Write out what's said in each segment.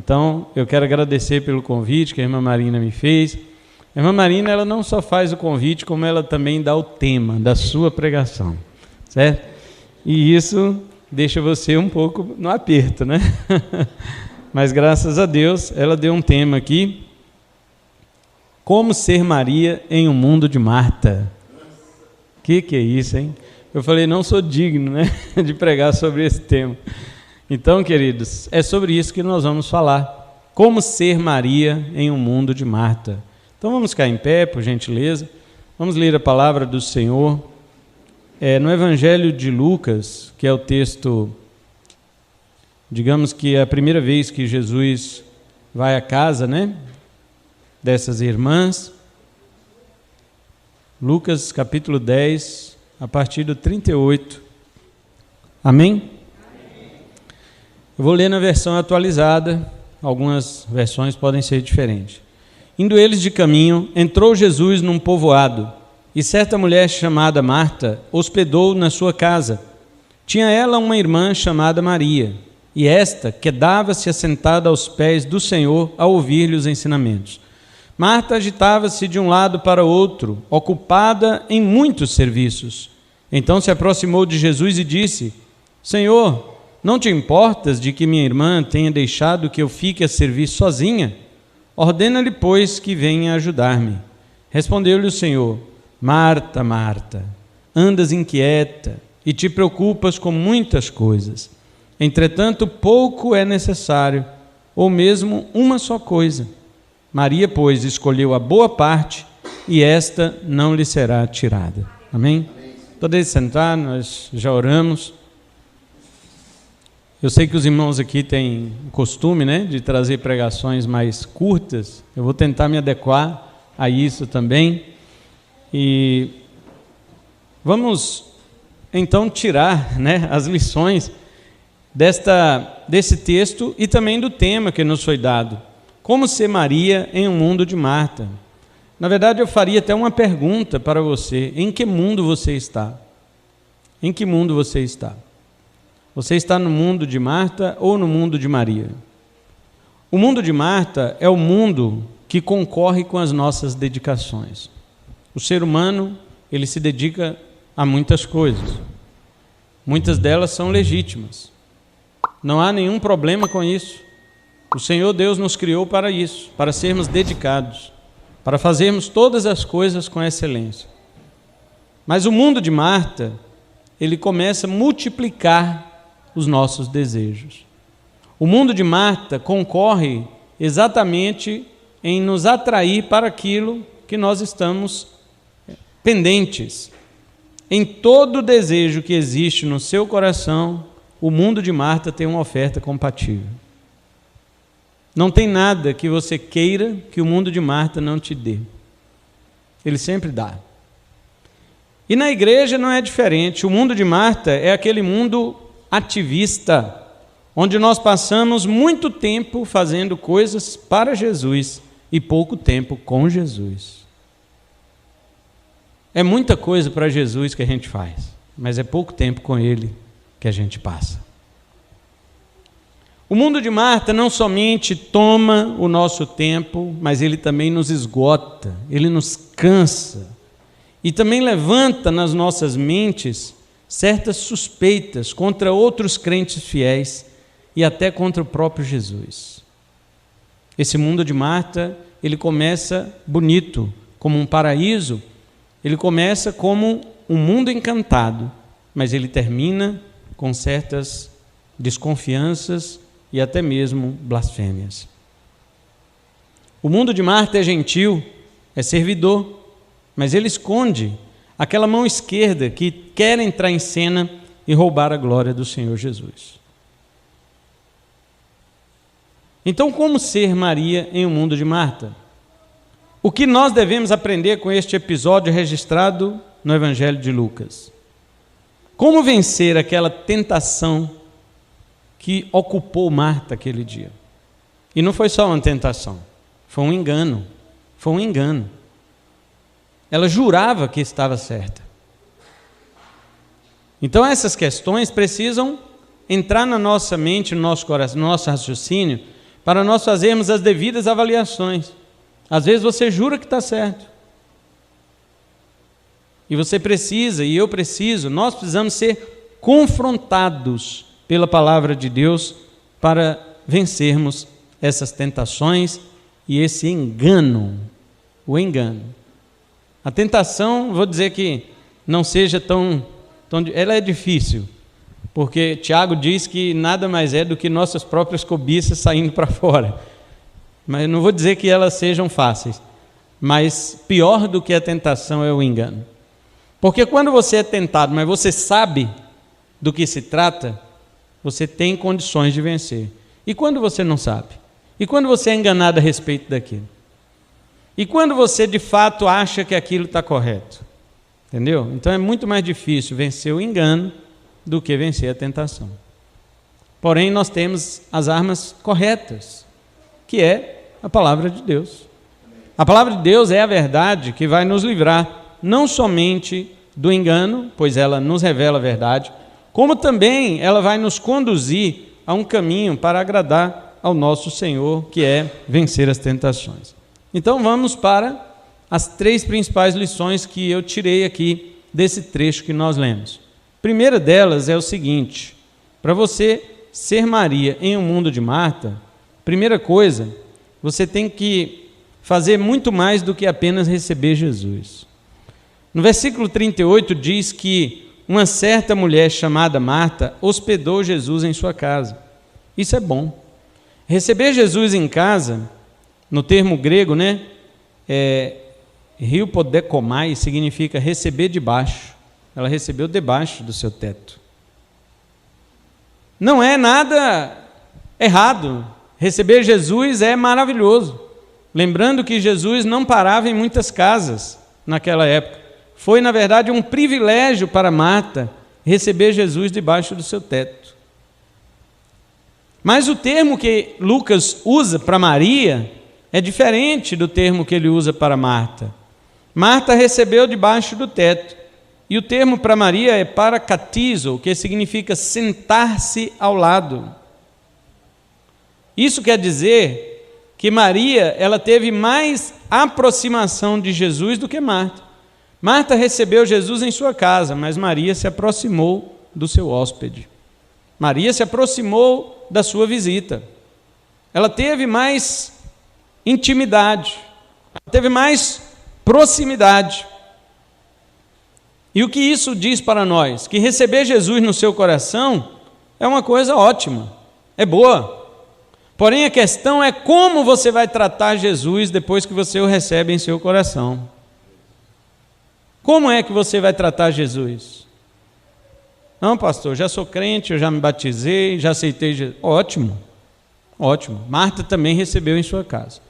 Então, eu quero agradecer pelo convite que a irmã Marina me fez. A irmã Marina, ela não só faz o convite, como ela também dá o tema da sua pregação, certo? E isso deixa você um pouco no aperto, né? Mas graças a Deus, ela deu um tema aqui: como ser Maria em um mundo de Marta. Que é isso, hein? Eu falei, não sou digno, né, de pregar sobre esse tema. Então, queridos, é sobre isso que nós vamos falar. Como ser Maria em um mundo de Marta. Então vamos ficar em pé, por gentileza. Vamos ler a palavra do Senhor. No Evangelho de Lucas, que é o texto, digamos que é a primeira vez que Jesus vai à casa, né, dessas irmãs. Lucas capítulo 10, a partir do 38. Amém? Eu vou ler na versão atualizada, algumas versões podem ser diferentes. Indo eles de caminho, entrou Jesus num povoado, e certa mulher chamada Marta hospedou na sua casa. Tinha ela uma irmã chamada Maria, e esta quedava-se assentada aos pés do Senhor a ouvir-lhe os ensinamentos. Marta agitava-se de um lado para o outro, ocupada em muitos serviços. Então se aproximou de Jesus e disse: Senhor, não te importas de que minha irmã tenha deixado que eu fique a servir sozinha? Ordena-lhe, pois, que venha ajudar-me. Respondeu-lhe o Senhor: Marta, Marta, andas inquieta e te preocupas com muitas coisas. Entretanto, pouco é necessário, ou mesmo uma só coisa. Maria, pois, escolheu a boa parte, e esta não lhe será tirada. Amém? Podem sentar, nós já oramos. Eu sei que os irmãos aqui têm o costume, né, de trazer pregações mais curtas. Eu vou tentar me adequar a isso também. E vamos, então, tirar, né, as lições desse texto e também do tema que nos foi dado. Como ser Maria em um mundo de Marta? Na verdade, eu faria até uma pergunta para você: em que mundo você está? Em que mundo você está? Você está no mundo de Marta ou no mundo de Maria? O mundo de Marta é o mundo que concorre com as nossas dedicações. O ser humano, ele se dedica a muitas coisas. Muitas delas são legítimas. Não há nenhum problema com isso. O Senhor Deus nos criou para isso, para sermos dedicados, para fazermos todas as coisas com excelência. Mas o mundo de Marta, ele começa a multiplicar os nossos desejos. O mundo de Marta concorre exatamente em nos atrair para aquilo que nós estamos pendentes. Em todo desejo que existe no seu coração, o mundo de Marta tem uma oferta compatível. Não tem nada que você queira que o mundo de Marta não te dê. Ele sempre dá. E na igreja não é diferente. O mundo de Marta é aquele mundo ativista, onde nós passamos muito tempo fazendo coisas para Jesus e pouco tempo com Jesus. É muita coisa para Jesus que a gente faz, mas é pouco tempo com Ele que a gente passa. O mundo de Marta não somente toma o nosso tempo, mas ele também nos esgota, ele nos cansa e também levanta nas nossas mentes certas suspeitas contra outros crentes fiéis e até contra o próprio Jesus. Esse mundo de Marta, ele começa bonito, como um paraíso, ele começa como um mundo encantado, mas ele termina com certas desconfianças e até mesmo blasfêmias. O mundo de Marta é gentil, é servidor, mas ele esconde aquela mão esquerda que quer entrar em cena e roubar a glória do Senhor Jesus. Então, como ser Maria em um mundo de Marta? O que nós devemos aprender com este episódio registrado no Evangelho de Lucas? Como vencer aquela tentação que ocupou Marta aquele dia? E não foi só uma tentação, foi um engano. Foi um engano. Ela jurava que estava certa. Então essas questões precisam entrar na nossa mente, no nosso coração, no nosso raciocínio, para nós fazermos as devidas avaliações. Às vezes você jura que está certo. E você precisa, e eu preciso, nós precisamos ser confrontados pela palavra de Deus para vencermos essas tentações e esse engano, o engano. A tentação, vou dizer que não seja tão ela é difícil, porque Tiago diz que nada mais é do que nossas próprias cobiças saindo para fora. Mas eu não vou dizer que elas sejam fáceis, mas pior do que a tentação é o engano. Porque quando você é tentado, mas você sabe do que se trata, você tem condições de vencer. E quando você não sabe? E quando você é enganado a respeito daquilo? E quando você de fato acha que aquilo está correto? Entendeu? Então é muito mais difícil vencer o engano do que vencer a tentação. Porém, nós temos as armas corretas, que é a palavra de Deus. A palavra de Deus é a verdade que vai nos livrar não somente do engano, pois ela nos revela a verdade, como também ela vai nos conduzir a um caminho para agradar ao nosso Senhor, que é vencer as tentações. Então vamos para as 3 principais lições que eu tirei aqui desse trecho que nós lemos. A primeira delas é o seguinte: para você ser Maria em um mundo de Marta, primeira coisa, você tem que fazer muito mais do que apenas receber Jesus. No versículo 38 diz que uma certa mulher chamada Marta hospedou Jesus em sua casa. Isso é bom. Receber Jesus em casa, no termo grego, hypodekomai, significa receber debaixo. Ela recebeu debaixo do seu teto. Não é nada errado. Receber Jesus é maravilhoso. Lembrando que Jesus não parava em muitas casas naquela época. Foi, na verdade, um privilégio para Marta receber Jesus debaixo do seu teto. Mas o termo que Lucas usa para Maria é diferente do termo que ele usa para Marta. Marta recebeu debaixo do teto. E o termo para Maria é parakatizo, que significa sentar-se ao lado. Isso quer dizer que Maria, ela teve mais aproximação de Jesus do que Marta. Marta recebeu Jesus em sua casa, mas Maria se aproximou do seu hóspede. Maria se aproximou da sua visita. Ela teve mais intimidade, teve mais proximidade. E o que isso diz para nós? Que receber Jesus no seu coração é uma coisa ótima, é boa. Porém, a questão é como você vai tratar Jesus depois que você o recebe em seu coração. Como é que você vai tratar Jesus? Não, pastor, já sou crente, eu já me batizei, já aceitei Jesus. Ótimo, ótimo. Marta também recebeu em sua casa.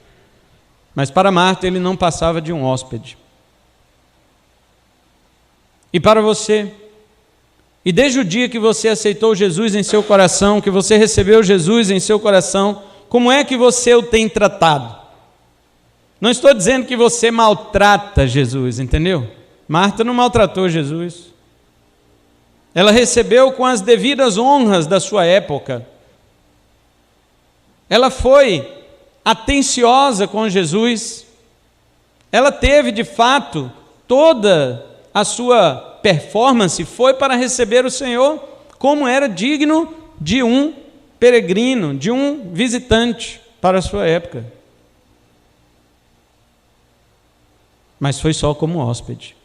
Mas para Marta ele não passava de um hóspede. E para você? E desde o dia que você aceitou Jesus em seu coração, que você recebeu Jesus em seu coração, como é que você o tem tratado? Não estou dizendo que você maltrata Jesus, entendeu? Marta não maltratou Jesus. Ela recebeu com as devidas honras da sua época. Ela foi atenciosa com Jesus. Ela teve, de fato, toda a sua performance foi para receber o Senhor como era digno de um peregrino, de um visitante para a sua época. Mas foi só como hóspede.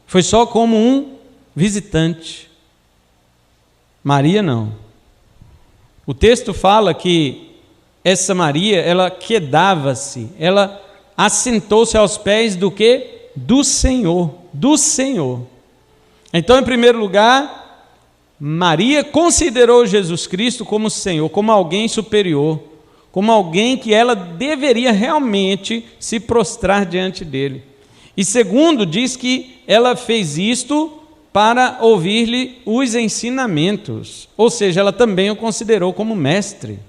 Foi só como um visitante. Maria não. O texto fala que essa Maria, ela quedava-se, ela assentou-se aos pés do quê? Do Senhor, do Senhor. Então, em primeiro lugar, Maria considerou Jesus Cristo como Senhor, como alguém superior, como alguém que ela deveria realmente se prostrar diante dele. E segundo, diz que ela fez isto para ouvir-lhe os ensinamentos, ou seja, ela também o considerou como mestre.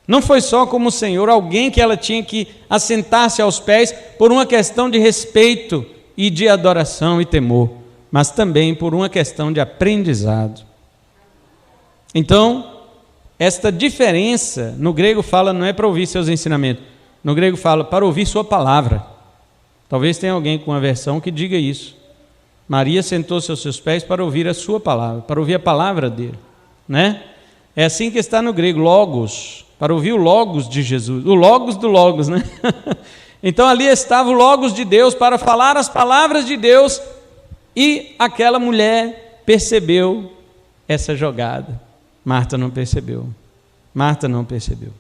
Não foi só como Senhor, alguém que ela tinha que assentar-se aos pés por uma questão de respeito e de adoração e temor, mas também por uma questão de aprendizado. Então, esta diferença, no grego fala, não é para ouvir seus ensinamentos, no grego fala para ouvir sua palavra. Talvez tenha alguém com uma versão que diga isso. Maria sentou-se aos seus pés para ouvir a sua palavra, para ouvir a palavra dele, né? É assim que está no grego, logos, para ouvir o logos de Jesus, o logos do logos, né? Então ali estava o logos de Deus para falar as palavras de Deus, e aquela mulher percebeu essa jogada. Marta não percebeu. Marta não percebeu.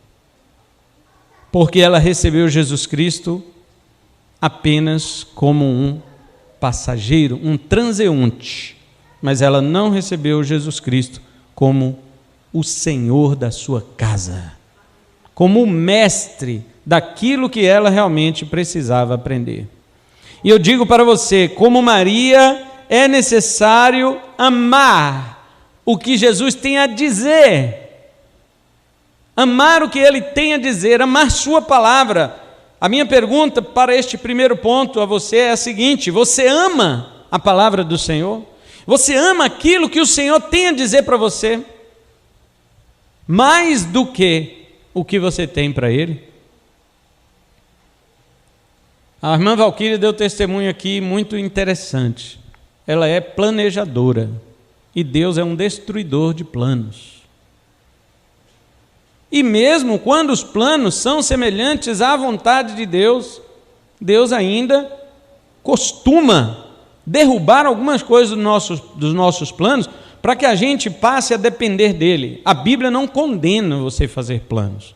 Porque ela recebeu Jesus Cristo apenas como um passageiro, um transeunte. Mas ela não recebeu Jesus Cristo como o Senhor da sua casa, como o mestre daquilo que ela realmente precisava aprender. E eu digo para você, como Maria, é necessário amar o que Jesus tem a dizer, amar o que Ele tem a dizer, amar sua palavra. A minha pergunta para este primeiro ponto a você é a seguinte: você ama a palavra do Senhor? Você ama aquilo que o Senhor tem a dizer para você? Mais do que o que você tem para Ele? A irmã Valquíria deu testemunho aqui muito interessante. Ela é planejadora e Deus é um destruidor de planos. E mesmo quando os planos são semelhantes à vontade de Deus, Deus ainda costuma derrubar algumas coisas dos nossos planos para que a gente passe a depender dele. A Bíblia não condena você fazer planos,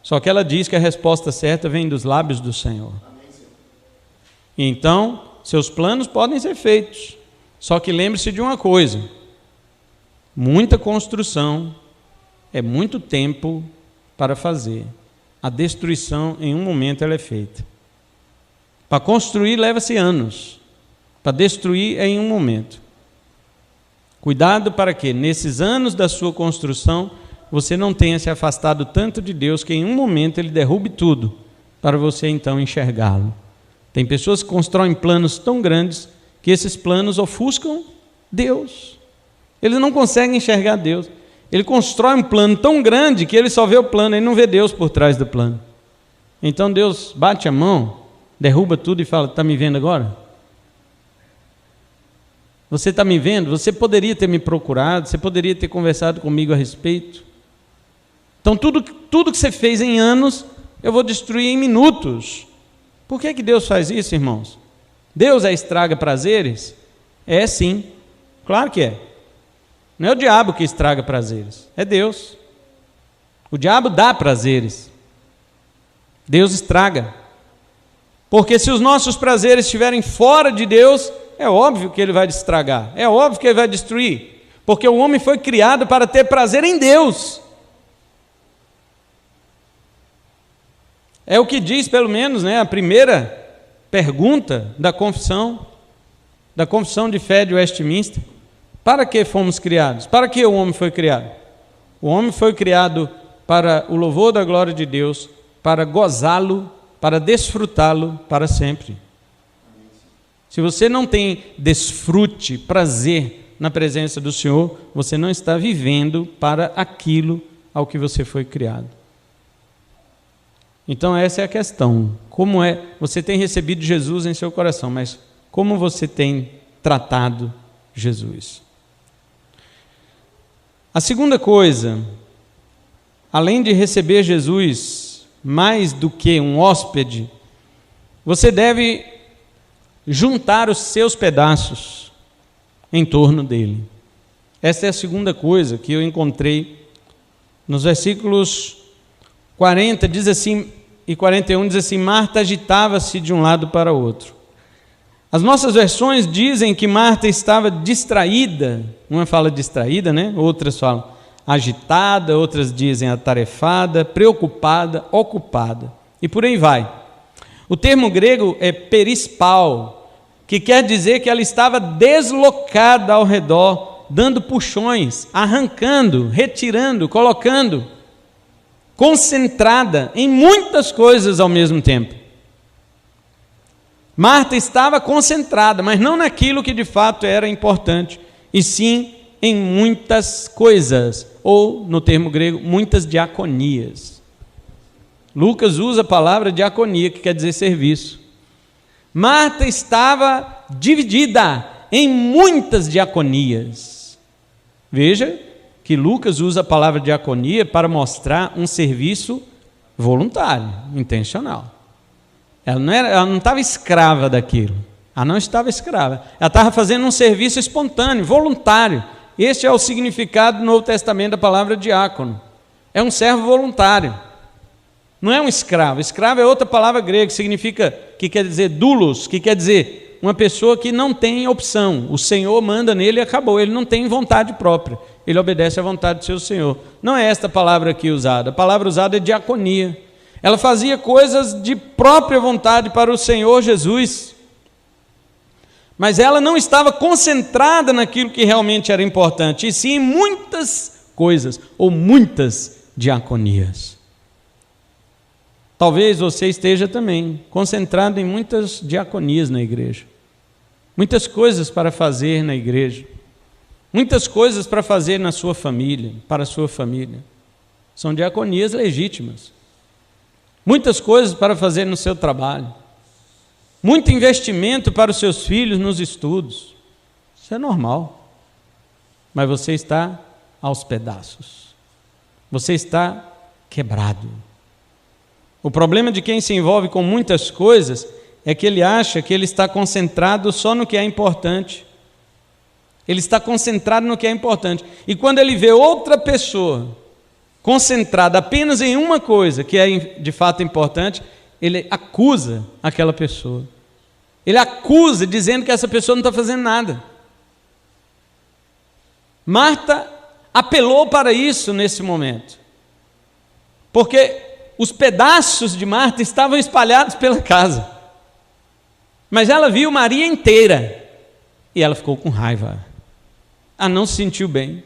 só que ela diz que a resposta certa vem dos lábios do Senhor. Então, seus planos podem ser feitos, só que lembre-se de uma coisa: muita construção é muito tempo para fazer. A destruição, em um momento, ela é feita. Para construir, leva-se anos. Para destruir, é em um momento. Cuidado para que, nesses anos da sua construção, você não tenha se afastado tanto de Deus que, em um momento, Ele derrube tudo, para você, então, enxergá-lo. Tem pessoas que constroem planos tão grandes que esses planos ofuscam Deus. Eles não conseguem enxergar Deus. Ele constrói um plano tão grande que ele só vê o plano, ele não vê Deus por trás do plano. Então Deus bate a mão, derruba tudo e fala: está me vendo agora? Você está me vendo? Você poderia ter me procurado, você poderia ter conversado comigo a respeito. Então tudo que você fez em anos, eu vou destruir em minutos. Por que Deus faz isso, irmãos? Deus estraga prazeres? É sim, claro que é. Não é o diabo que estraga prazeres, é Deus. O diabo dá prazeres, Deus estraga. Porque se os nossos prazeres estiverem fora de Deus, é óbvio que Ele vai estragar, é óbvio que Ele vai destruir. Porque o homem foi criado para ter prazer em Deus. É o que diz, pelo menos, a primeira pergunta da confissão de fé de Westminster. Para que fomos criados? Para que o homem foi criado? O homem foi criado para o louvor da glória de Deus, para gozá-lo, para desfrutá-lo para sempre. Se você não tem desfrute, prazer na presença do Senhor, você não está vivendo para aquilo ao que você foi criado. Então essa é a questão. Como você tem recebido Jesus em seu coração, mas como você tem tratado Jesus? A segunda coisa, além de receber Jesus mais do que um hóspede, você deve juntar os seus pedaços em torno dele. Essa é a segunda coisa que eu encontrei nos versículos 40 diz assim, e 41 diz assim: Marta agitava-se de um lado para o outro. As nossas versões dizem que Marta estava distraída, uma fala distraída, outras falam agitada, outras dizem atarefada, preocupada, ocupada, e por aí vai. O termo grego é perispal, que quer dizer que ela estava deslocada ao redor, dando puxões, arrancando, retirando, colocando, concentrada em muitas coisas ao mesmo tempo. Marta estava concentrada, mas não naquilo que de fato era importante, e sim em muitas coisas, ou, no termo grego, muitas diaconias. Lucas usa a palavra diaconia, que quer dizer serviço. Marta estava dividida em muitas diaconias. Veja que Lucas usa a palavra diaconia para mostrar um serviço voluntário, intencional. Ela não estava escrava daquilo. Ela não estava escrava. Ela estava fazendo um serviço espontâneo, voluntário. Este é o significado do Novo Testamento da palavra diácono. É um servo voluntário. Não é um escravo. Escravo é outra palavra grega que quer dizer doulos, que quer dizer uma pessoa que não tem opção. O Senhor manda nele e acabou. Ele não tem vontade própria. Ele obedece à vontade do seu Senhor. Não é esta palavra aqui usada. A palavra usada é diaconia. Ela fazia coisas de própria vontade para o Senhor Jesus. Mas ela não estava concentrada naquilo que realmente era importante, e sim em muitas coisas, ou muitas diaconias. Talvez você esteja também concentrado em muitas diaconias na igreja. Muitas coisas para fazer na igreja. Muitas coisas para fazer na sua família, para a sua família. São diaconias legítimas. Muitas coisas para fazer no seu trabalho. Muito investimento para os seus filhos nos estudos. Isso é normal. Mas você está aos pedaços. Você está quebrado. O problema de quem se envolve com muitas coisas é que ele acha que ele está concentrado só no que é importante. Ele está concentrado no que é importante. E quando ele vê outra pessoa concentrada apenas em uma coisa que é de fato importante, ele acusa aquela pessoa. Ele acusa dizendo que essa pessoa não está fazendo nada. Marta apelou para isso nesse momento. Porque os pedaços de Marta estavam espalhados pela casa. Mas ela viu Maria inteira. E ela ficou com raiva. Ela não se sentiu bem.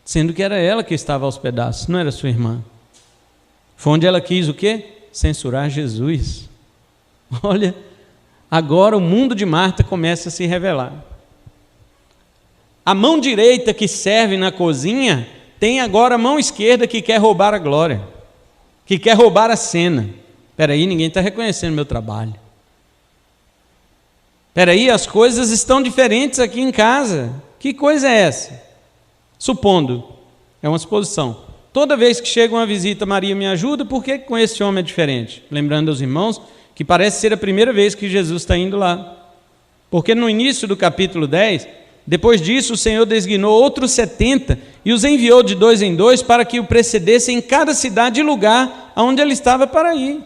Sendo que era ela que estava aos pedaços, não era sua irmã. Foi onde ela quis o quê? Censurar Jesus. Olha, agora o mundo de Marta começa a se revelar. A mão direita que serve na cozinha tem agora a mão esquerda que quer roubar a glória, que quer roubar a cena. Espera aí, ninguém está reconhecendo meu trabalho. Espera aí, as coisas estão diferentes aqui em casa. Que coisa é essa? Supondo, é uma suposição. Toda vez que chega uma visita, Maria me ajuda, por que com esse homem é diferente? Lembrando aos irmãos que parece ser a primeira vez que Jesus está indo lá. Porque no início do capítulo 10, depois disso o Senhor designou outros 70 e os enviou de 2 em 2 para que o precedessem em cada cidade e lugar aonde ele estava para ir.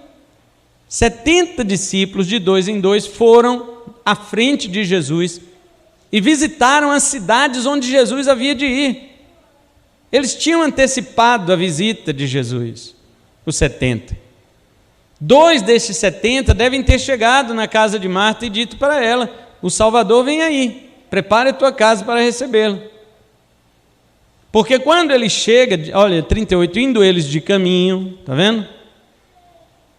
70 discípulos de 2 em 2 foram à frente de Jesus e visitaram as cidades onde Jesus havia de ir. Eles tinham antecipado a visita de Jesus, os 70. 2 destes 70 devem ter chegado na casa de Marta e dito para ela: o Salvador vem aí, prepare a tua casa para recebê-lo. Porque quando ele chega, olha, 38, indo eles de caminho, está vendo?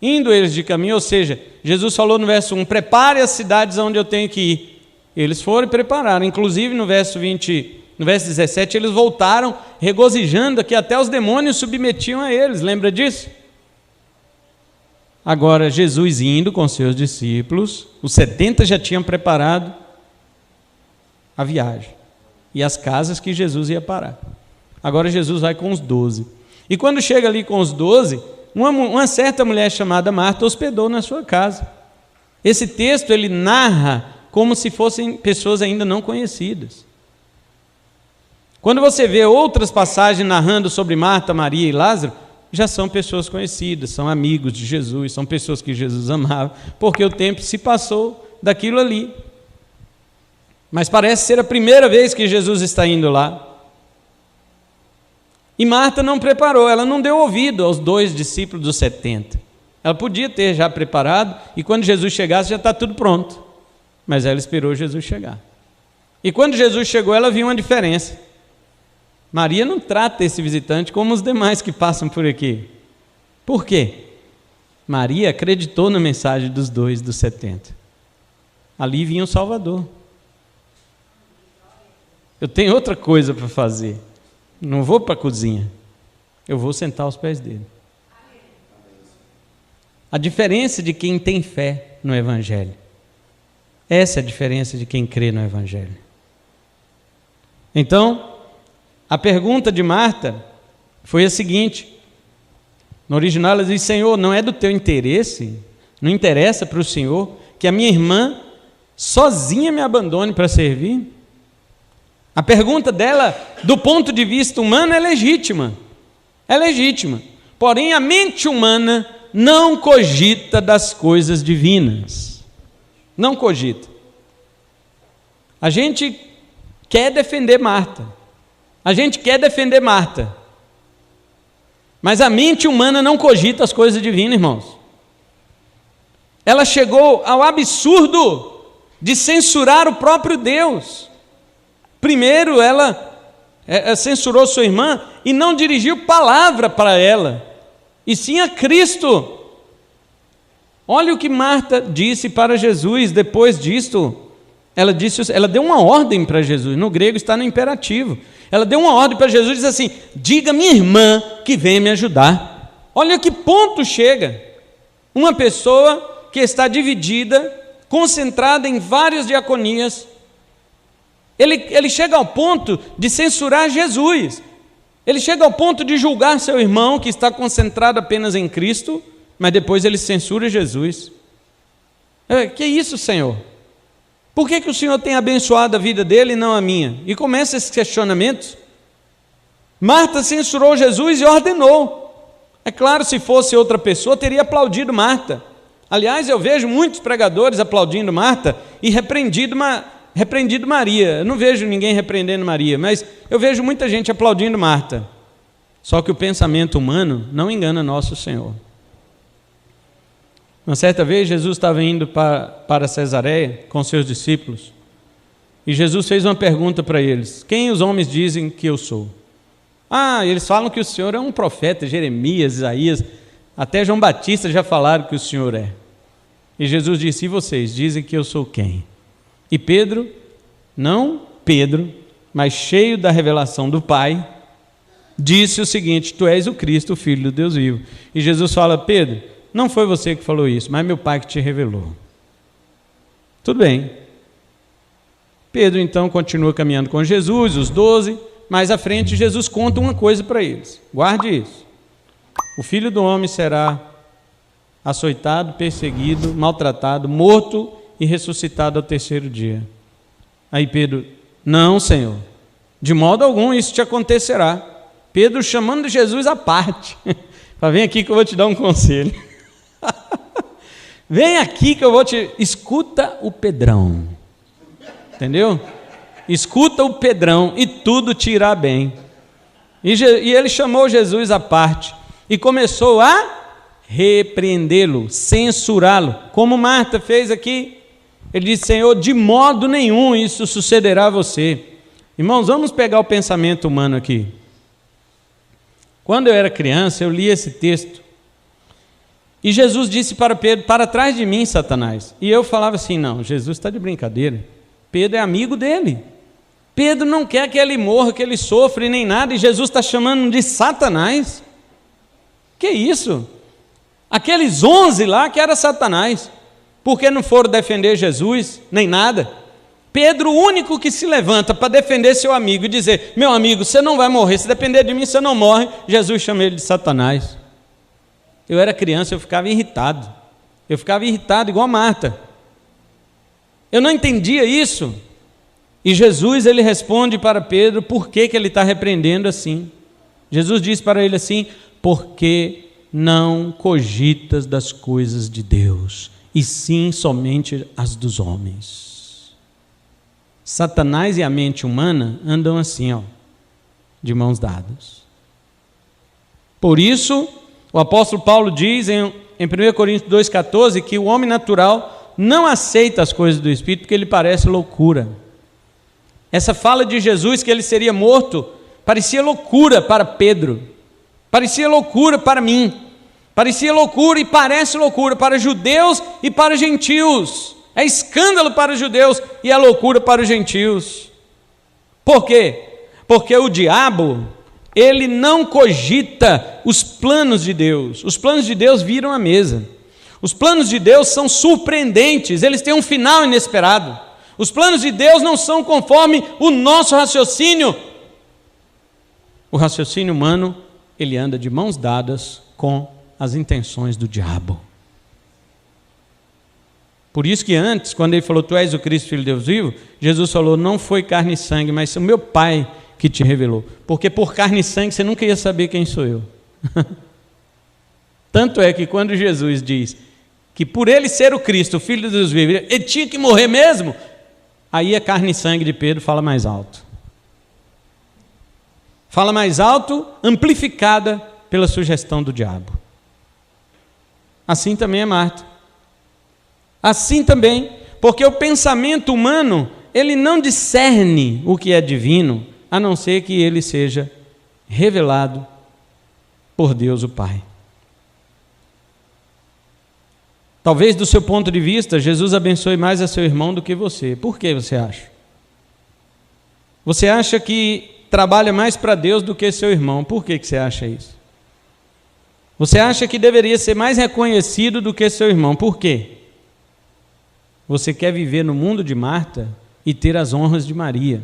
Indo eles de caminho, ou seja, Jesus falou no verso 1, prepare as cidades onde eu tenho que ir. Eles foram e prepararam, inclusive no verso 17, eles voltaram regozijando que até os demônios submetiam a eles, lembra disso? Agora, Jesus indo com seus discípulos, os 70 já tinham preparado a viagem e as casas que Jesus ia parar. Agora Jesus vai com os 12. E quando chega ali com os 12, uma certa mulher chamada Marta hospedou na sua casa. Esse texto ele narra como se fossem pessoas ainda não conhecidas. Quando você vê outras passagens narrando sobre Marta, Maria e Lázaro, já são pessoas conhecidas, são amigos de Jesus, são pessoas que Jesus amava, porque o tempo se passou daquilo ali. Mas parece ser a primeira vez que Jesus está indo lá. E Marta não preparou, ela não deu ouvido aos 2 discípulos dos 70. Ela podia ter já preparado, e quando Jesus chegasse já está tudo pronto. Mas ela esperou Jesus chegar. E quando Jesus chegou, ela viu uma diferença. Maria não trata esse visitante como os demais que passam por aqui. Por quê? Maria acreditou na mensagem dos 2 dos 70. Ali vinha o Salvador. Eu tenho outra coisa para fazer. Não vou para a cozinha. Eu vou sentar aos pés dele. A diferença de quem tem fé no Evangelho. Essa é a diferença de quem crê no Evangelho. Então, a pergunta de Marta foi a seguinte. No original ela diz: Senhor, não é do teu interesse, não interessa para o Senhor que a minha irmã sozinha me abandone para servir? A pergunta dela, do ponto de vista humano, é legítima. É legítima. Porém, a mente humana não cogita das coisas divinas. Não cogita. A gente quer defender Marta. A gente quer defender Marta. Mas a mente humana não cogita as coisas divinas, irmãos. Ela chegou ao absurdo de censurar o próprio Deus. Primeiro, ela censurou sua irmã e não dirigiu palavra para ela, e sim a Cristo. Olha o que Marta disse para Jesus depois disto. Ela deu uma ordem para Jesus, no grego está no imperativo. Ela deu uma ordem para Jesus e disse assim: diga minha irmã que venha me ajudar. Olha que ponto chega. Uma pessoa que está dividida, concentrada em várias diaconias, ele chega ao ponto de censurar Jesus. Ele chega ao ponto de julgar seu irmão que está concentrado apenas em Cristo, mas depois ele censura Jesus. Que isso, Senhor? Por que o Senhor tem abençoado a vida dele e não a minha? E começa esses questionamentos. Marta censurou Jesus e ordenou. É claro, se fosse outra pessoa, teria aplaudido Marta. Aliás, eu vejo muitos pregadores aplaudindo Marta e repreendido Maria. Eu não vejo ninguém repreendendo Maria, mas eu vejo muita gente aplaudindo Marta. Só que o pensamento humano não engana nosso Senhor. Uma certa vez, Jesus estava indo para Cesareia com seus discípulos, e Jesus fez uma pergunta para eles: quem os homens dizem que eu sou? Eles falam que o Senhor é um profeta, Jeremias, Isaías, até João Batista já falaram que o Senhor é. E Jesus disse: e vocês dizem que eu sou quem? E Pedro, não Pedro, mas cheio da revelação do Pai, disse o seguinte: tu és o Cristo, o Filho do Deus vivo. E Jesus fala: Pedro, não foi você que falou isso, mas meu Pai que te revelou. Tudo bem. Pedro então continua caminhando com Jesus, os 12, mais à frente Jesus conta uma coisa para eles. Guarde isso. O Filho do Homem será açoitado, perseguido, maltratado, morto e ressuscitado ao terceiro dia. Aí Pedro: não, Senhor, de modo algum isso te acontecerá. Pedro chamando Jesus à parte. Vem aqui que eu vou te dar um conselho. Vem aqui que eu vou te... Escuta o Pedrão. Entendeu? Escuta o Pedrão e tudo te irá bem. E ele chamou Jesus à parte e começou a repreendê-lo, censurá-lo, como Marta fez aqui. Ele disse: Senhor, de modo nenhum isso sucederá a você. Irmãos, vamos pegar o pensamento humano aqui. Quando eu era criança, eu li esse texto, e Jesus disse para Pedro: para trás de mim, Satanás. E eu falava assim: não, Jesus está de brincadeira. Pedro é amigo dele. Pedro não quer que ele morra, que ele sofra, nem nada, e Jesus está chamando de Satanás. Que isso? Aqueles 11 lá que era Satanás, porque não foram defender Jesus, nem nada. Pedro, o único que se levanta para defender seu amigo e dizer: meu amigo, você não vai morrer, se depender de mim, você não morre. Jesus chama ele de Satanás. Eu era criança, eu ficava irritado. Eu ficava irritado igual a Marta. Eu não entendia isso. E Jesus, ele responde para Pedro por que ele está repreendendo assim. Jesus diz para ele assim: porque não cogitas das coisas de Deus, e sim somente as dos homens. Satanás e a mente humana andam assim, de mãos dadas. Por isso, o apóstolo Paulo diz em 1 Coríntios 2,14 que o homem natural não aceita as coisas do Espírito porque ele parece loucura. Essa fala de Jesus que ele seria morto parecia loucura para Pedro, parecia loucura para mim, parecia loucura e parece loucura para judeus e para gentios. É escândalo para os judeus e é loucura para os gentios. Por quê? Porque o diabo, ele não cogita os planos de Deus. Os planos de Deus viram à mesa. Os planos de Deus são surpreendentes, eles têm um final inesperado. Os planos de Deus não são conforme o nosso raciocínio. O raciocínio humano, ele anda de mãos dadas com as intenções do diabo. Por isso que antes, quando ele falou, tu és o Cristo, Filho de Deus vivo, Jesus falou, não foi carne e sangue, mas o meu Pai que te revelou. Porque por carne e sangue você nunca ia saber quem sou eu. Tanto é que quando Jesus diz que por ele ser o Cristo, o Filho de Deus vivo, ele tinha que morrer mesmo, aí a carne e sangue de Pedro fala mais alto. Fala mais alto, amplificada pela sugestão do diabo. Assim também é Marta. Assim também, porque o pensamento humano, ele não discerne o que é divino, a não ser que ele seja revelado por Deus o Pai. Talvez do seu ponto de vista, Jesus abençoe mais a seu irmão do que você. Por que você acha? Você acha que trabalha mais para Deus do que seu irmão. Por que você acha isso? Você acha que deveria ser mais reconhecido do que seu irmão. Por quê? Você quer viver no mundo de Marta e ter as honras de Maria.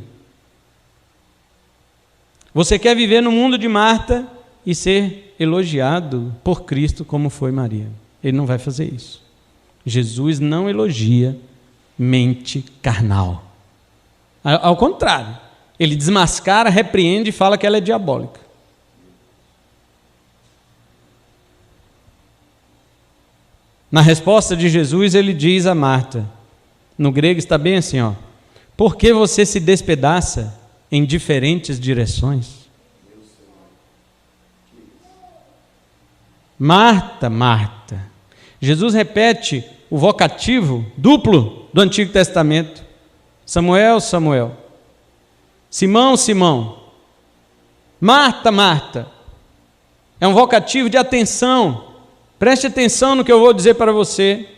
Você quer viver no mundo de Marta e ser elogiado por Cristo como foi Maria. Ele não vai fazer isso. Jesus não elogia mente carnal. Ao contrário, ele desmascara, repreende e fala que ela é diabólica. Na resposta de Jesus, ele diz a Marta, no grego está bem assim, por que você se despedaça em diferentes direções? Marta, Marta. Jesus repete o vocativo duplo do Antigo Testamento. Samuel, Samuel. Simão, Simão. Marta, Marta. É um vocativo de atenção. Preste atenção no que eu vou dizer para você.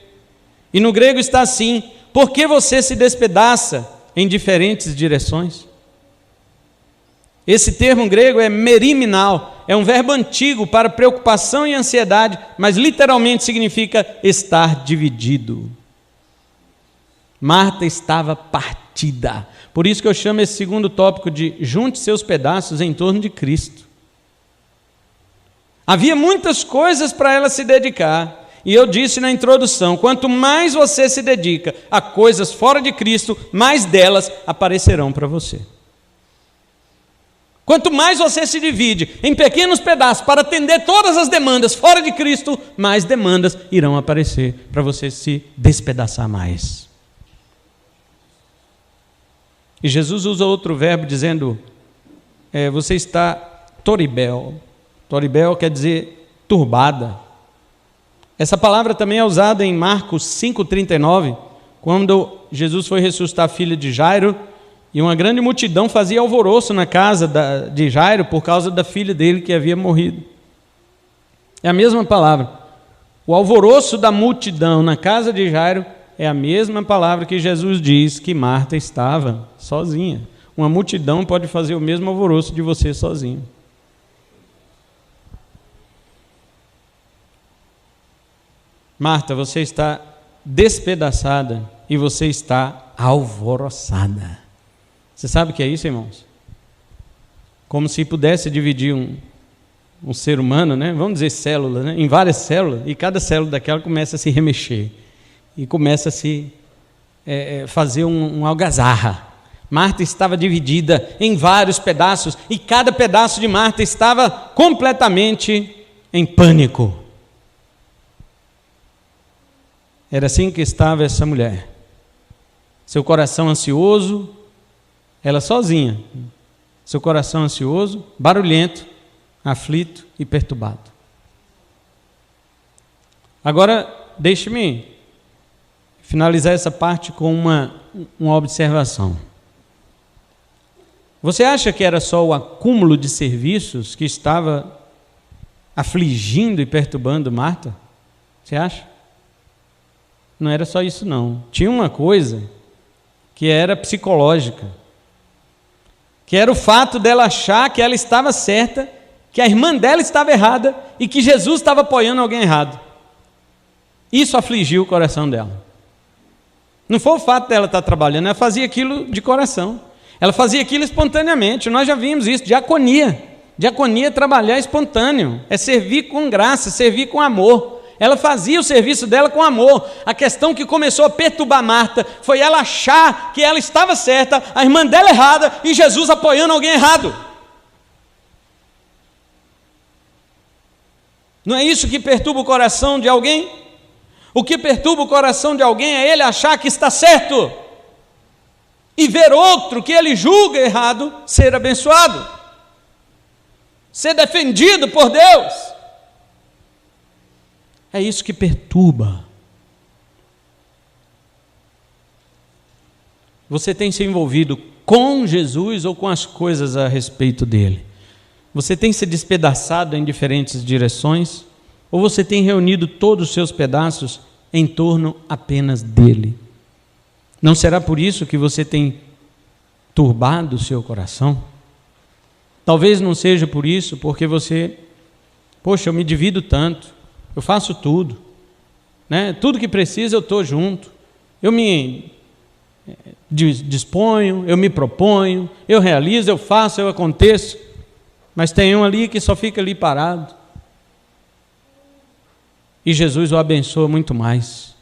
E no grego está assim, por que você se despedaça em diferentes direções? Esse termo grego é meriminal, é um verbo antigo para preocupação e ansiedade, mas literalmente significa estar dividido. Marta estava partida. Por isso que eu chamo esse segundo tópico de junte seus pedaços em torno de Cristo. Havia muitas coisas para ela se dedicar, e eu disse na introdução, quanto mais você se dedica a coisas fora de Cristo, mais delas aparecerão para você. Quanto mais você se divide em pequenos pedaços para atender todas as demandas fora de Cristo, mais demandas irão aparecer para você se despedaçar mais. E Jesus usa outro verbo dizendo, você está toribel. Toribel quer dizer turbada. Essa palavra também é usada em Marcos 5,39, quando Jesus foi ressuscitar a filha de Jairo, e uma grande multidão fazia alvoroço na casa de Jairo por causa da filha dele que havia morrido. É a mesma palavra. O alvoroço da multidão na casa de Jairo é a mesma palavra que Jesus diz que Marta estava sozinha. Uma multidão pode fazer o mesmo alvoroço de você sozinho. Marta, você está despedaçada e você está alvoroçada. Você sabe o que é isso, irmãos? Como se pudesse dividir um ser humano, né? Vamos dizer célula, né? Em várias células, e cada célula daquela começa a se remexer e começa a se fazer um algazarra. Marta estava dividida em vários pedaços e cada pedaço de Marta estava completamente em pânico. Era assim que estava essa mulher. Seu coração ansioso, ela sozinha. Seu coração ansioso, barulhento, aflito e perturbado. Agora, deixe-me finalizar essa parte com uma observação. Você acha que era só o acúmulo de serviços que estava afligindo e perturbando Marta? Você acha? Não era só isso, não. Tinha uma coisa que era psicológica. que era o fato dela achar que ela estava certa, que a irmã dela estava errada e que Jesus estava apoiando alguém errado. Isso afligiu o coração dela. Não foi o fato dela estar trabalhando, ela fazia aquilo de coração. Ela fazia aquilo espontaneamente. Nós já vimos isso, diaconia. Diaconia é trabalhar espontâneo, é servir com graça, servir com amor. Ela fazia o serviço dela com amor. A questão que começou a perturbar Marta foi ela achar que ela estava certa, a irmã dela errada e Jesus apoiando alguém errado. Não é isso que perturba o coração de alguém? O que perturba o coração de alguém é ele achar que está certo e ver outro que ele julga errado ser abençoado, ser defendido por Deus. É isso que perturba. Você tem se envolvido com Jesus ou com as coisas a respeito dele? Você tem se despedaçado em diferentes direções? Ou você tem reunido todos os seus pedaços em torno apenas dele? Não será por isso que você tem turbado o seu coração? Talvez não seja por isso, porque você, poxa, eu me divido tanto, eu faço tudo, né? Tudo que precisa eu estou junto, eu me disponho, eu me proponho, eu realizo, eu faço, eu aconteço, mas tem um ali que só fica ali parado. E Jesus o abençoa muito mais.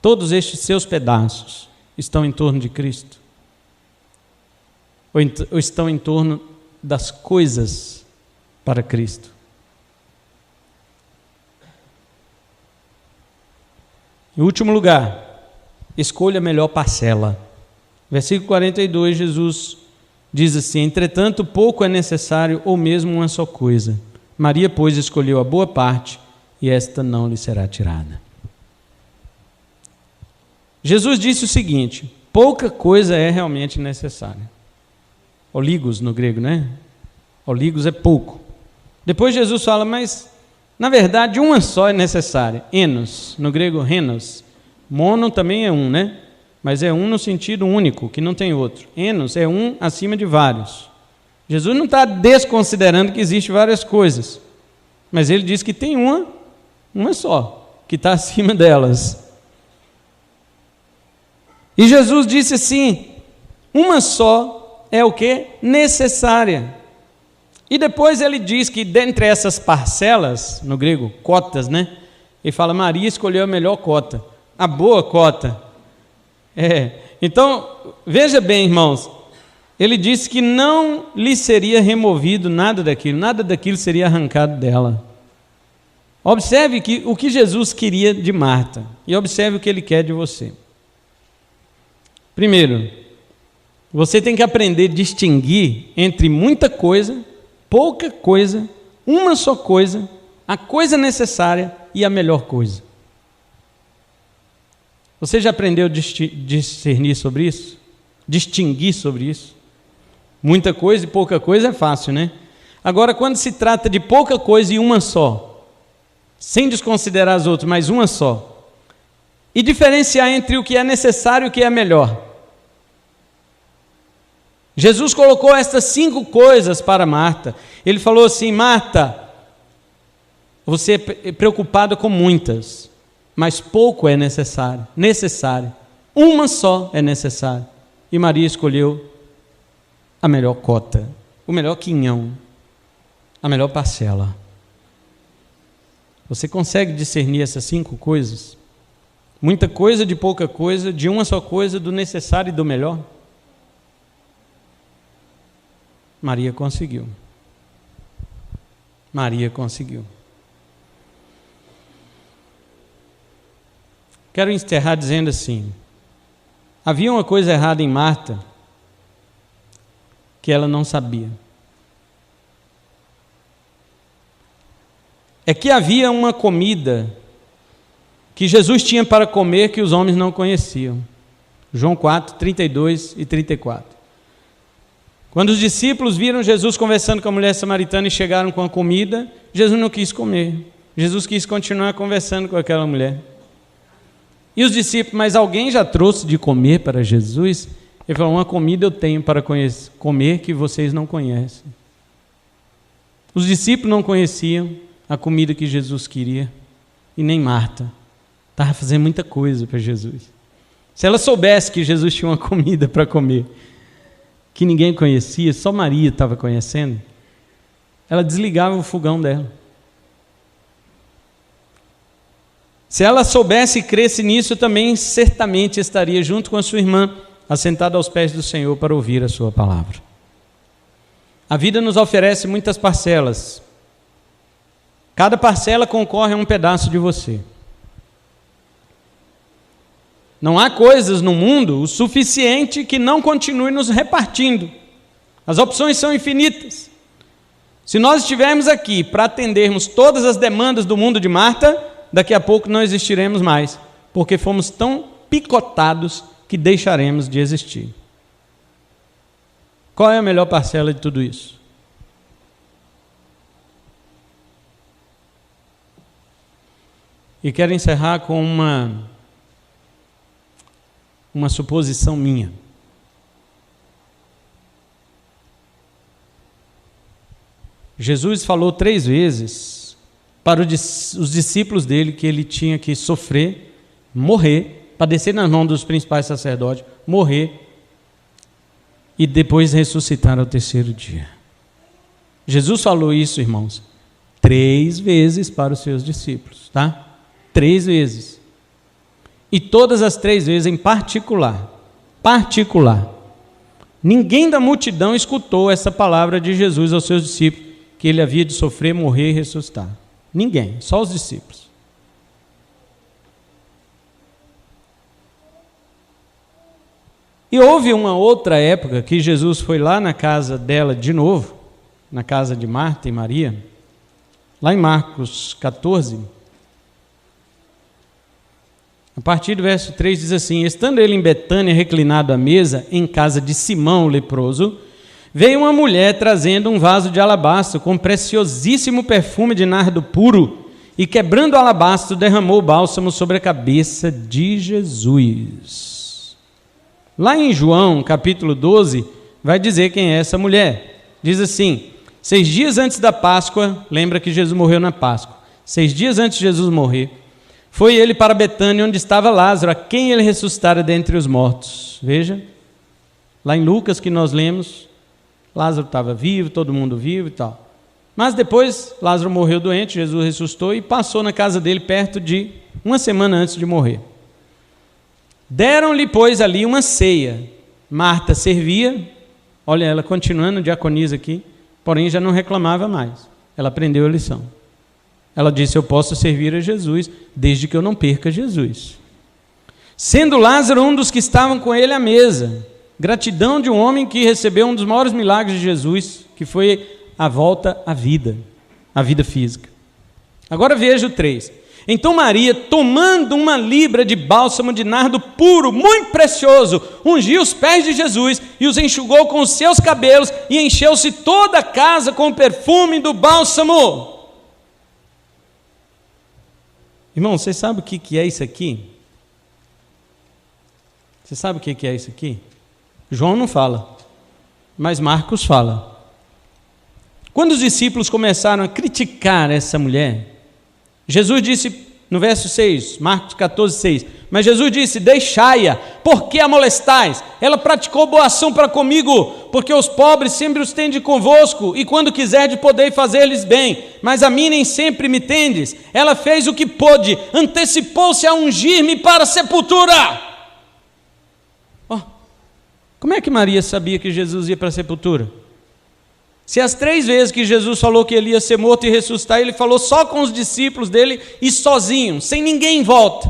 Todos estes seus pedaços estão em torno de Cristo? Ou estão em torno das coisas para Cristo? Em último lugar, escolha a melhor parcela. Versículo 42, Jesus diz assim: entretanto, pouco é necessário, ou mesmo uma só coisa. Maria, pois, escolheu a boa parte, e esta não lhe será tirada. Jesus disse o seguinte: pouca coisa é realmente necessária. Oligos no grego, né? Oligos é pouco. Depois Jesus fala, mas na verdade uma só é necessária. Enos, no grego renos. Mono também é um, né? Mas é um no sentido único, que não tem outro. Enos é um acima de vários. Jesus não está desconsiderando que existem várias coisas, mas ele diz que tem uma só, que está acima delas. E Jesus disse assim: uma só é o que? Necessária. E depois ele diz que dentre essas parcelas, no grego, cotas, né? Ele fala, Maria escolheu a melhor cota, a boa cota. Então, veja bem, irmãos, ele disse que não lhe seria removido nada daquilo seria arrancado dela. Observe o que Jesus queria de Marta, e observe o que ele quer de você. Primeiro, você tem que aprender a distinguir entre muita coisa, pouca coisa, uma só coisa, a coisa necessária e a melhor coisa. Você já aprendeu a discernir sobre isso? Distinguir sobre isso? Muita coisa e pouca coisa é fácil, né? Agora, quando se trata de pouca coisa e uma só, sem desconsiderar as outras, mas uma só, e diferenciar entre o que é necessário e o que é melhor. Jesus colocou estas 5 coisas para Marta. Ele falou assim: Marta, você é preocupada com muitas, mas pouco é necessário. Uma só é necessária. E Maria escolheu a melhor cota, o melhor quinhão, a melhor parcela. Você consegue discernir essas 5 coisas? Muita coisa de pouca coisa, de uma só coisa, do necessário e do melhor? Maria conseguiu. Maria conseguiu. Quero encerrar dizendo assim: havia uma coisa errada em Marta que ela não sabia. É que havia uma comida que Jesus tinha para comer que os homens não conheciam. João 4, 32 e 34. Quando os discípulos viram Jesus conversando com a mulher samaritana e chegaram com a comida, Jesus não quis comer. Jesus quis continuar conversando com aquela mulher. E os discípulos, mas alguém já trouxe de comer para Jesus? Ele falou: uma comida eu tenho para comer que vocês não conhecem. Os discípulos não conheciam a comida que Jesus queria, e nem Marta. Estava fazendo muita coisa para Jesus. Se ela soubesse que Jesus tinha uma comida para comer, que ninguém conhecia, só Maria estava conhecendo, ela desligava o fogão dela. Se ela soubesse e cresce nisso, também certamente estaria junto com a sua irmã, assentada aos pés do Senhor para ouvir a sua palavra. A vida nos oferece muitas parcelas. Cada parcela concorre a um pedaço de você. Não há coisas no mundo o suficiente que não continue nos repartindo. As opções são infinitas. Se nós estivermos aqui para atendermos todas as demandas do mundo de Marta, daqui a pouco não existiremos mais, porque fomos tão picotados que deixaremos de existir. Qual é a melhor parcela de tudo isso? E quero encerrar com uma suposição minha. Jesus falou 3 vezes para os discípulos dele que ele tinha que sofrer, morrer, padecer nas mãos dos principais sacerdotes, morrer e depois ressuscitar ao 3º dia. Jesus falou isso, irmãos, 3 vezes para os seus discípulos, tá? 3 vezes. E todas as 3 vezes em particular. Ninguém da multidão escutou essa palavra de Jesus aos seus discípulos, que ele havia de sofrer, morrer e ressuscitar. Ninguém, só os discípulos. E houve uma outra época que Jesus foi lá na casa dela de novo, na casa de Marta e Maria, lá em Marcos 14, a partir do verso 3 diz assim: estando ele em Betânia reclinado à mesa, em casa de Simão o leproso, veio uma mulher trazendo um vaso de alabastro com preciosíssimo perfume de nardo puro, e quebrando o alabastro, derramou o bálsamo sobre a cabeça de Jesus. Lá em João, capítulo 12, vai dizer quem é essa mulher. Diz assim: 6 dias antes da Páscoa, lembra que Jesus morreu na Páscoa, 6 dias antes de Jesus morrer, foi ele para Betânia, onde estava Lázaro, a quem ele ressuscitara dentre os mortos. Veja, lá em Lucas que nós lemos, Lázaro estava vivo, todo mundo vivo e tal. Mas depois Lázaro morreu doente, Jesus ressuscitou e passou na casa dele perto de 1 semana antes de morrer. Deram-lhe, pois, ali uma ceia. Marta servia, olha ela continuando diaconisa aqui, porém já não reclamava mais. Ela aprendeu a lição. Ela disse: eu posso servir a Jesus, desde que eu não perca Jesus. Sendo Lázaro um dos que estavam com ele à mesa. Gratidão de um homem que recebeu um dos maiores milagres de Jesus, que foi a volta à vida física. Agora veja o 3. Então Maria, tomando uma libra de bálsamo de nardo puro, muito precioso, ungiu os pés de Jesus e os enxugou com os seus cabelos, e encheu-se toda a casa com o perfume do bálsamo. Irmão, você sabe o que é isso aqui? Você sabe o que é isso aqui? João não fala, mas Marcos fala. Quando os discípulos começaram a criticar essa mulher, Jesus disse no verso 6, Marcos 14, 6, mas Jesus disse: deixai-a, por que a molestais? Ela praticou boa ação para comigo, porque os pobres sempre os tendes convosco, e quando quiserdes podeis fazer-lhes bem, mas a mim nem sempre me tendes. Ela fez o que pôde, antecipou-se a ungir-me para a sepultura. Como é que Maria sabia que Jesus ia para a sepultura? Se as 3 vezes que Jesus falou que ele ia ser morto e ressuscitar, ele falou só com os discípulos dele e sozinho, sem ninguém em volta.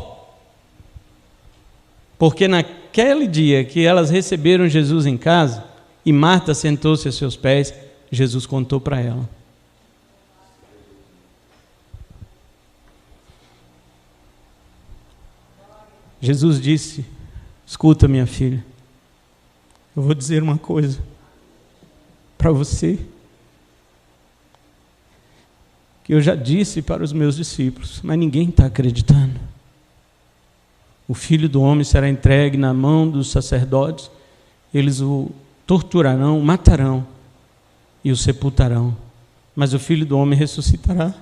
Porque naquele dia que elas receberam Jesus em casa, e Marta sentou-se a seus pés, Jesus contou para ela. Jesus disse: escuta, minha filha, eu vou dizer uma coisa para você, que eu já disse para os meus discípulos, mas ninguém está acreditando. O Filho do Homem será entregue na mão dos sacerdotes eles o torturarão, o matarão e o sepultarão, mas o Filho do Homem ressuscitará.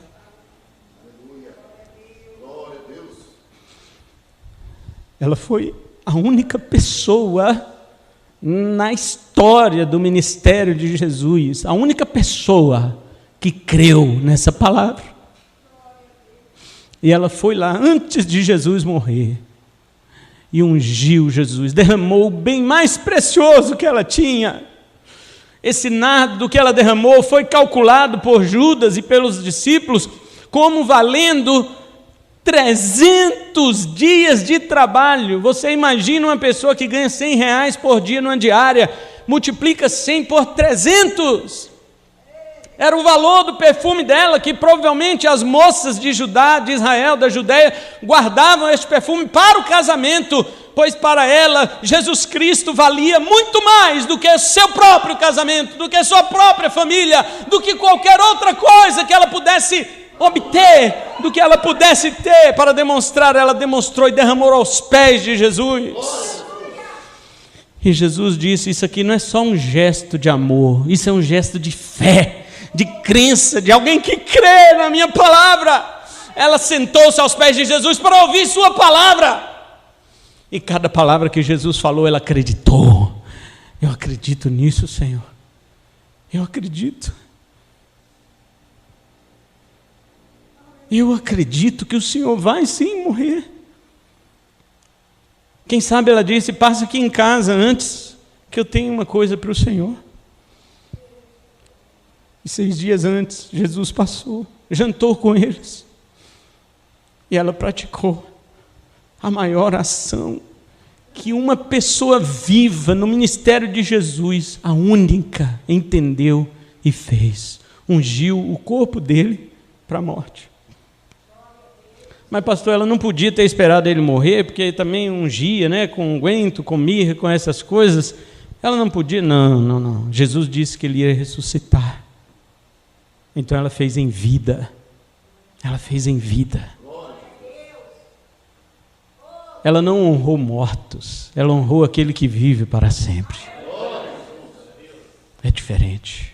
Ela foi a única pessoa na história do ministério de Jesus, a única pessoa que creu nessa palavra. E ela foi lá antes de Jesus morrer e ungiu Jesus, derramou o bem mais precioso que ela tinha. Esse nardo que ela derramou foi calculado por Judas e pelos discípulos como valendo 300 dias de trabalho. Você imagina uma pessoa que ganha R$100 por dia numa diária, multiplica 100 por 300. Era o valor do perfume dela, que provavelmente as moças de Judá, de Israel, da Judeia, guardavam este perfume para o casamento, pois para ela, Jesus Cristo valia muito mais do que seu próprio casamento, do que sua própria família, do que qualquer outra coisa que ela pudesse obter, do que ela pudesse ter para demonstrar. Ela demonstrou e derramou aos pés de Jesus. E Jesus disse: isso aqui não é só um gesto de amor, isso é um gesto de fé, de crença, de alguém que crê na minha palavra. Ela sentou-se aos pés de Jesus para ouvir sua palavra, e cada palavra que Jesus falou, ela acreditou. Eu acredito nisso, Senhor, eu acredito. Eu acredito que o Senhor vai sim morrer. Quem sabe ela disse: passa aqui em casa antes, que eu tenho uma coisa para o Senhor. E 6 dias antes, Jesus passou, jantou com eles, e ela praticou a maior ação que uma pessoa viva no ministério de Jesus, a única, entendeu e fez: ungiu o corpo dele para a morte. Mas pastor, ela não podia ter esperado ele morrer, porque também ungia, né, com unguento, com mirra, com essas coisas. Ela não podia, não. Jesus disse que ele ia ressuscitar. Então ela fez em vida. Ela fez em vida. Ela não honrou mortos, ela honrou aquele que vive para sempre. É diferente.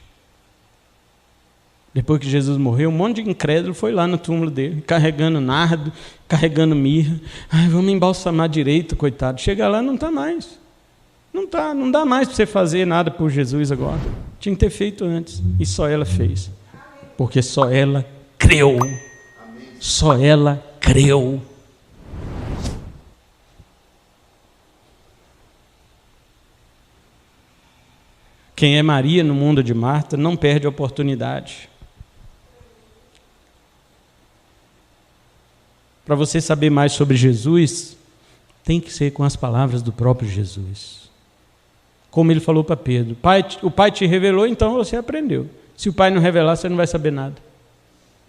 Depois que Jesus morreu, um monte de incrédulo foi lá no túmulo dele, carregando nardo, carregando mirra. Ai, vamos embalsamar direito, coitado. Chega lá, não está mais. Não dá mais para você fazer nada por Jesus agora. Tinha que ter feito antes. E só ela fez. Porque só ela creu. Só ela creu. Quem é Maria no mundo de Marta não perde a oportunidade. Para você saber mais sobre Jesus, tem que ser com as palavras do próprio Jesus. Como ele falou para Pedro: o Pai te revelou, então você aprendeu. Se o Pai não revelar, você não vai saber nada.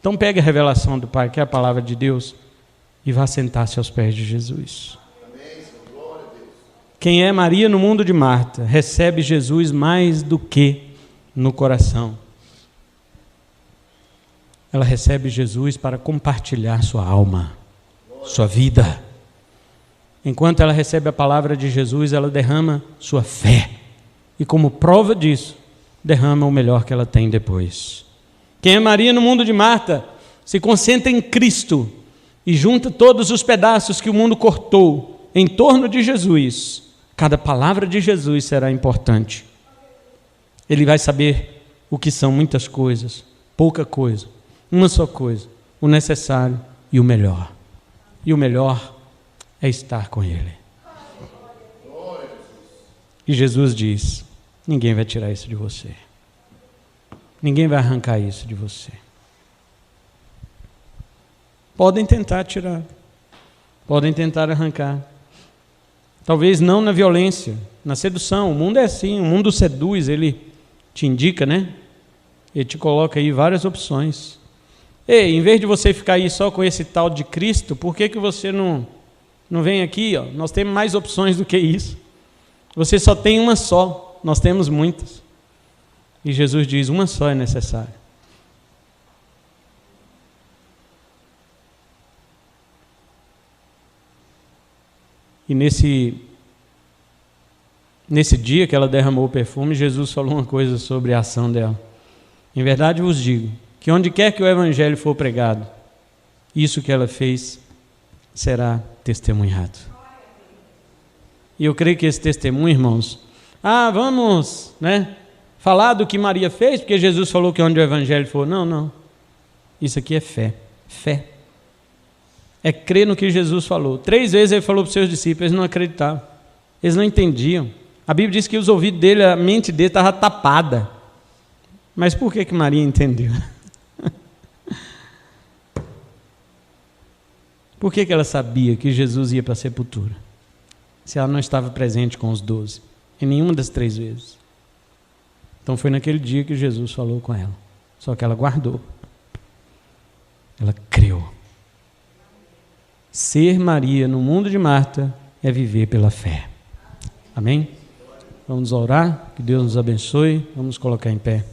Então pegue a revelação do Pai, que é a palavra de Deus, e vá sentar-se aos pés de Jesus. Quem é Maria no mundo de Marta, recebe Jesus mais do que no coração. Ela recebe Jesus para compartilhar sua alma, sua vida. Enquanto ela recebe a palavra de Jesus, ela derrama sua fé. E como prova disso, derrama o melhor que ela tem depois. Quem é Maria no mundo de Marta, se concentra em Cristo e junta todos os pedaços que o mundo cortou em torno de Jesus. Cada palavra de Jesus será importante. Ele vai saber o que são muitas coisas, pouca coisa, uma só coisa, o necessário e o melhor. E o melhor é estar com Ele. E Jesus diz: ninguém vai tirar isso de você. Ninguém vai arrancar isso de você. Podem tentar tirar, podem tentar arrancar. Talvez não na violência, na sedução. O mundo é assim, o mundo seduz, ele te indica, né? Ele te coloca aí várias opções. Ei, em vez de você ficar aí só com esse tal de Cristo, por que você não vem aqui? Ó? Nós temos mais opções do que isso. Você só tem uma só, nós temos muitas. E Jesus diz: uma só é necessária. E nesse dia que ela derramou o perfume, Jesus falou uma coisa sobre a ação dela. Em verdade vos digo, que onde quer que o evangelho for pregado, isso que ela fez será testemunhado. E eu creio que esse testemunho, irmãos, vamos, falar do que Maria fez, porque Jesus falou que onde o evangelho for. Não. Isso aqui é fé. Fé. É crer no que Jesus falou. 3 vezes ele falou para os seus discípulos, eles não acreditavam. Eles não entendiam. A Bíblia diz que os ouvidos dele, a mente dele estava tapada. Mas por que Maria entendeu? Por que ela sabia que Jesus ia para a sepultura? Se ela não estava presente com os 12. Em nenhuma das 3 vezes. Então foi naquele dia que Jesus falou com ela. Só que ela guardou. Ela creu. Ser Maria no mundo de Marta é viver pela fé. Amém? Vamos orar, que Deus nos abençoe. Vamos colocar em pé.